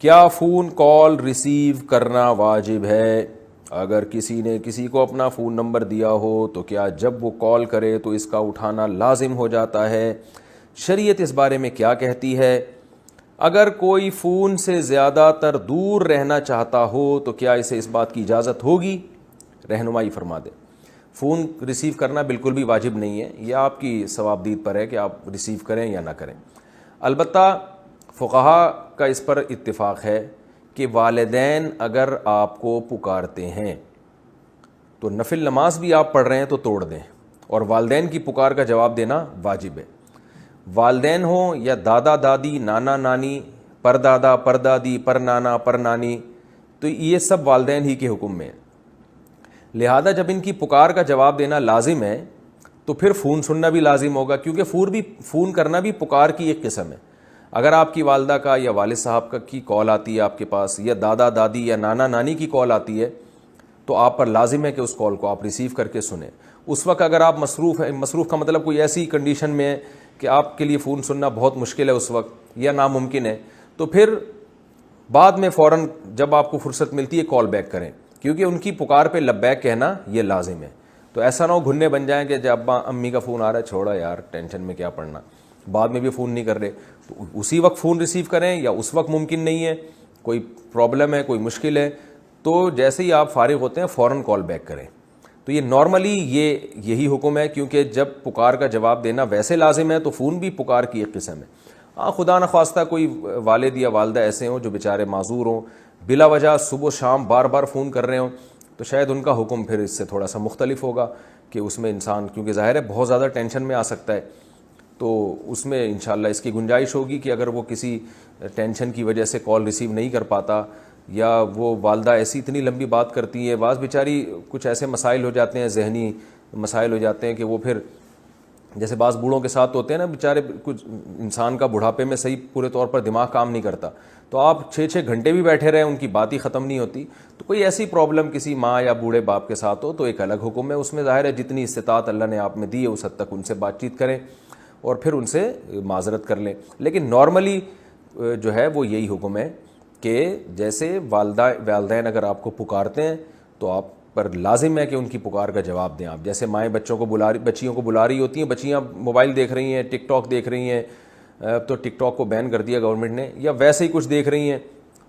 کیا phone call receive کرنا واجب ہے؟ اگر کسی نے کسی کو اپنا فون نمبر دیا ہو تو کیا جب وہ کال کرے تو اس کا اٹھانا لازم ہو جاتا ہے؟ شریعت اس بارے میں کیا کہتی ہے؟ اگر کوئی فون سے زیادہ تر دور رہنا چاہتا ہو تو کیا اسے اس بات کی اجازت ہوگی؟ رہنمائی فرما دیں۔ فون ریسیو کرنا بالکل بھی واجب نہیں ہے، یہ آپ کی ثوابدید پر ہے کہ آپ ریسیو کریں یا نہ کریں۔ البتہ فقہا کا اس پر اتفاق ہے کہ والدین اگر آپ کو پکارتے ہیں تو نفل نماز بھی آپ پڑھ رہے ہیں تو توڑ دیں، اور والدین کی پکار کا جواب دینا واجب ہے۔ والدین ہوں یا دادا دادی، نانا نانی، پردادا پردادی، پر نانا پر نانی، تو یہ سب والدین ہی کے حکم میں ہے۔ لہذا جب ان کی پکار کا جواب دینا لازم ہے تو پھر فون سننا بھی لازم ہوگا، کیونکہ فون کرنا بھی پکار کی ایک قسم ہے۔ اگر آپ کی والدہ کا یا والد صاحب کی کال آتی ہے آپ کے پاس، یا دادا دادی یا نانا نانی کی کال آتی ہے، تو آپ پر لازم ہے کہ اس کال کو آپ ریسیو کر کے سنیں۔ اس وقت اگر آپ مصروف ہیں، مصروف کا مطلب کوئی ایسی کنڈیشن میں ہے کہ آپ کے لیے فون سننا بہت مشکل ہے اس وقت یا ناممکن ہے، تو پھر بعد میں فوراً جب آپ کو فرصت ملتی ہے کال بیک کریں، کیونکہ ان کی پکار پہ لبیک کہنا یہ لازم ہے۔ تو ایسا نہ ہو گھننے بن جائیں کہ جب ابا امی کا فون آ رہا ہے، چھوڑا یار ٹینشن میں کیا پڑنا، بعد میں بھی فون نہیں کر رہے، تو اسی وقت فون ریسیو کریں، یا اس وقت ممکن نہیں ہے، کوئی پرابلم ہے، کوئی مشکل ہے، تو جیسے ہی آپ فارغ ہوتے ہیں فوراً کال بیک کریں۔ تو یہ نارملی یہی حکم ہے، کیونکہ جب پکار کا جواب دینا ویسے لازم ہے تو فون بھی پکار کی ایک قسم ہے۔ ہاں خدا نخواستہ کوئی والد یا والدہ ایسے ہوں جو بیچارے معذور ہوں، بلا وجہ صبح و شام بار بار فون کر رہے ہوں، تو شاید ان کا حکم پھر اس سے تھوڑا سا مختلف ہوگا، کہ اس میں انسان کیونکہ ظاہر ہے بہت زیادہ ٹینشن میں آ سکتا ہے، تو اس میں انشاءاللہ اس کی گنجائش ہوگی کہ اگر وہ کسی ٹینشن کی وجہ سے کال ریسیو نہیں کر پاتا، یا وہ والدہ ایسی اتنی لمبی بات کرتی ہے، بعض بیچاری کچھ ایسے مسائل ہو جاتے ہیں، ذہنی مسائل ہو جاتے ہیں کہ وہ پھر جیسے بعض بوڑھوں کے ساتھ ہوتے ہیں نا، بیچارے کچھ انسان کا بڑھاپے میں صحیح پورے طور پر دماغ کام نہیں کرتا، تو آپ 6 گھنٹے بھی بیٹھے رہیں ان کی بات ہی ختم نہیں ہوتی، تو کوئی ایسی پرابلم کسی ماں یا بوڑھے باپ کے ساتھ ہو تو ایک الگ حکم ہے، اس میں ظاہر ہے جتنی استطاعت اللہ نے آپ میں دی ہے اس حد تک ان سے بات چیت کریں اور پھر ان سے معذرت کر لیں۔ لیکن نارملی جو ہے وہ یہی حکم ہے کہ جیسے والدین اگر آپ کو پکارتے ہیں تو آپ پر لازم ہے کہ ان کی پکار کا جواب دیں۔ آپ جیسے مائیں بچیوں کو بلا رہی ہوتی ہیں، بچیاں موبائل دیکھ رہی ہیں، ٹک ٹاک دیکھ رہی ہیں، تو ٹک ٹاک کو بین کر دیا گورنمنٹ نے، یا ویسے ہی کچھ دیکھ رہی ہیں،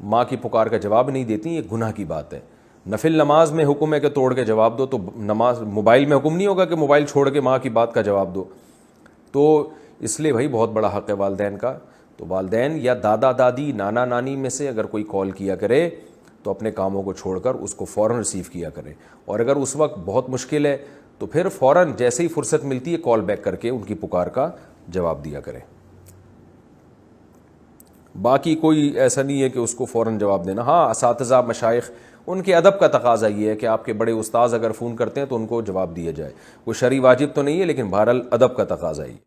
ماں کی پکار کا جواب نہیں دیتی، یہ گناہ کی بات ہے۔ نفل نماز میں حکم ہے کہ توڑ کے جواب دو، تو نماز موبائل میں حکم نہیں ہوگا کہ موبائل چھوڑ کے ماں کی بات کا جواب دو۔ تو اس لیے بھائی بہت بڑا حق ہے والدین کا، تو والدین یا دادا دادی، نانا نانی میں سے اگر کوئی کال کیا کرے تو اپنے کاموں کو چھوڑ کر اس کو فوراً ریسیو کیا کرے، اور اگر اس وقت بہت مشکل ہے تو پھر فوراً جیسے ہی فرصت ملتی ہے کال بیک کر کے ان کی پکار کا جواب دیا کرے۔ باقی کوئی ایسا نہیں ہے کہ اس کو فوراً جواب دینا۔ ہاں اساتذہ مشائخ ان کے ادب کا تقاضا یہ ہے کہ آپ کے بڑے استاذ اگر فون کرتے ہیں تو ان کو جواب دیا جائے، کوئی شرعی واجب تو نہیں ہے، لیکن بہرحال ادب کا تقاضا ہے۔